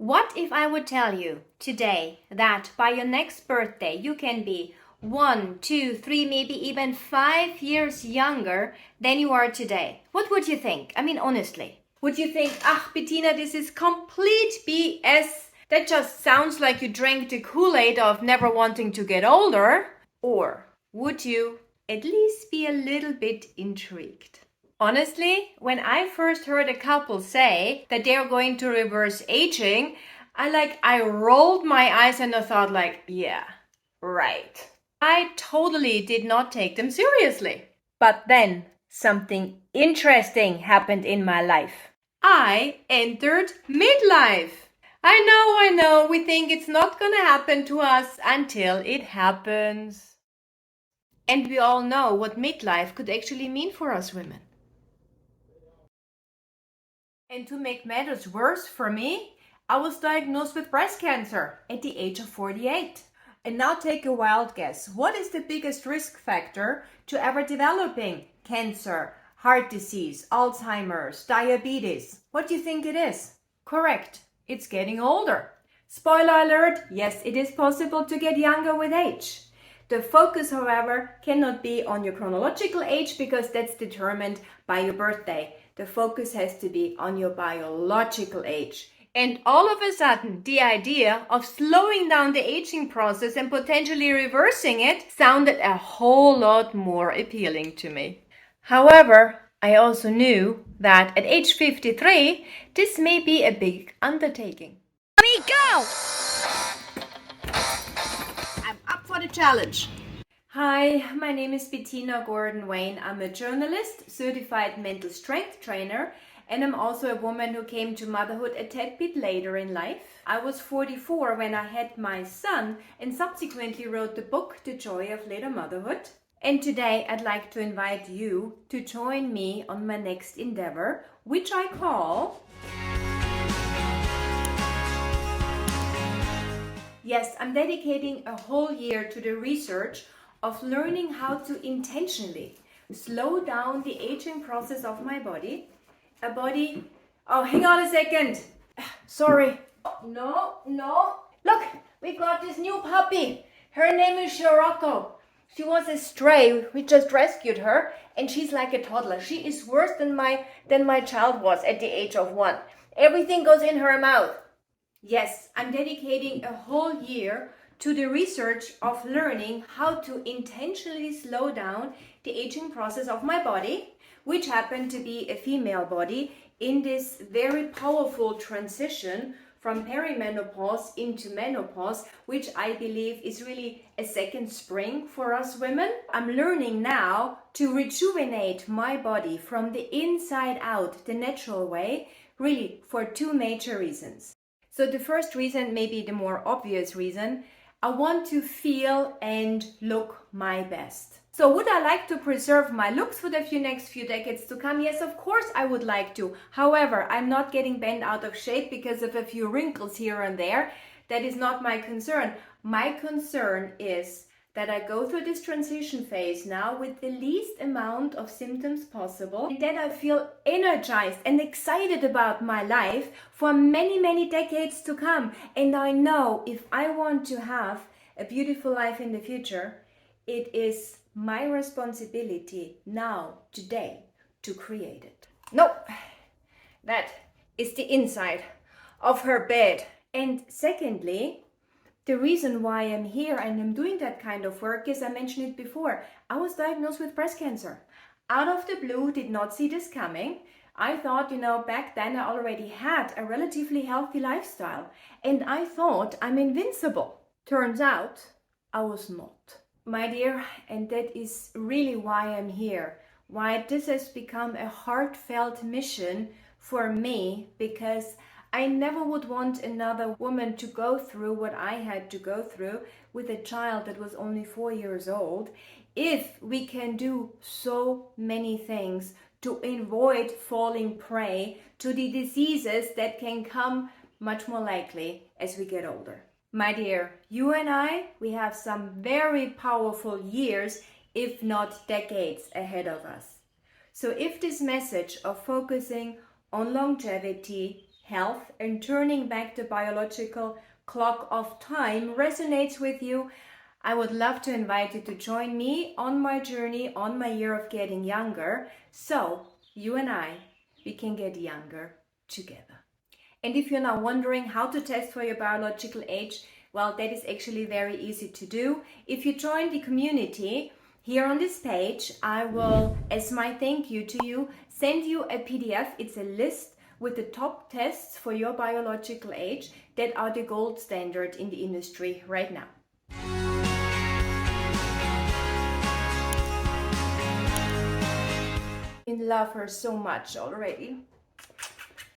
What if I would tell you today that by your next birthday you can be 1, 2, 3, maybe even 5 years younger than you are today? What would you think? I mean, honestly. Would you think, Bettina, this is complete BS? That just sounds like you drank the Kool-Aid of never wanting to get older. Or would you at least be a little bit intrigued? Honestly, when I first heard a couple say that they're going to reverse aging, I rolled my eyes and I thought yeah, right. I totally did not take them seriously. But then something interesting happened in my life. I entered midlife. I know, we think it's not gonna happen to us until it happens. And we all know what midlife could actually mean for us women. And to make matters worse for me, I was diagnosed with breast cancer at the age of 48. And now take a wild guess. What is the biggest risk factor to ever developing cancer, heart disease, Alzheimer's, diabetes? What do you think it is? Correct. It's getting older. Spoiler alert, yes, it is possible to get younger with age. The focus, however, cannot be on your chronological age because that's determined by your birthday. The focus has to be on your biological age. And all of a sudden, the idea of slowing down the aging process and potentially reversing it sounded a whole lot more appealing to me. However, I also knew that at age 53, this may be a big undertaking. Let me go! I'm up for the challenge. Hi, my name is Bettina Gordon. I'm a journalist, certified mental strength trainer, and I'm also a woman who came to motherhood a tad bit later in life. I was 44 when I had my son and subsequently wrote the book, The Joy of Later Motherhood. And today I'd like to invite you to join me on my next endeavor, which I call... Yes, I'm dedicating a whole year to the research of learning how to intentionally slow down the aging process of my body. A body... Oh, hang on a second. Sorry. No. Look, we got this new puppy. Her name is Scirocco. She was a stray. We just rescued her and she's like a toddler. She is worse than my child was at the age of 1. Everything goes in her mouth. Yes, I'm dedicating a whole year to the research of learning how to intentionally slow down the aging process of my body, which happened to be a female body in this very powerful transition from perimenopause into menopause, which I believe is really a second spring for us women. I'm learning now to rejuvenate my body from the inside out, the natural way, really for 2 major reasons. So the first reason, maybe the more obvious reason, I want to feel and look my best. So would I like to preserve my looks for the next few decades to come? Yes, of course I would like to. However, I'm not getting bent out of shape because of a few wrinkles here and there. That is not my concern. My concern is that I go through this transition phase now with the least amount of symptoms possible, and that I feel energized and excited about my life for many, many decades to come. And I know if I want to have a beautiful life in the future, it is my responsibility now, today, to create it. Nope, that is the inside of her bed. And secondly, the reason why I'm here and I'm doing that kind of work is, I mentioned it before, I was diagnosed with breast cancer. Out of the blue, did not see this coming. I thought, back then I already had a relatively healthy lifestyle and I thought I'm invincible. Turns out I was not. My dear, and that is really why I'm here, why this has become a heartfelt mission for me, because I never would want another woman to go through what I had to go through with a child that was only 4 years old. If we can do so many things to avoid falling prey to the diseases that can come much more likely as we get older. My dear, you and I, we have some very powerful years, if not decades, ahead of us. So if this message of focusing on longevity, health, and turning back the biological clock of time resonates with you, I would love to invite you to join me on my journey on my year of getting younger, so you and I, we can get younger together. And if you're now wondering how to test for your biological age, well, that is actually very easy to do. If you join the community, here on this page, I will, as my thank you to you, send you a PDF. It's a list with the top tests for your biological age that are the gold standard in the industry right now. I love her so much already.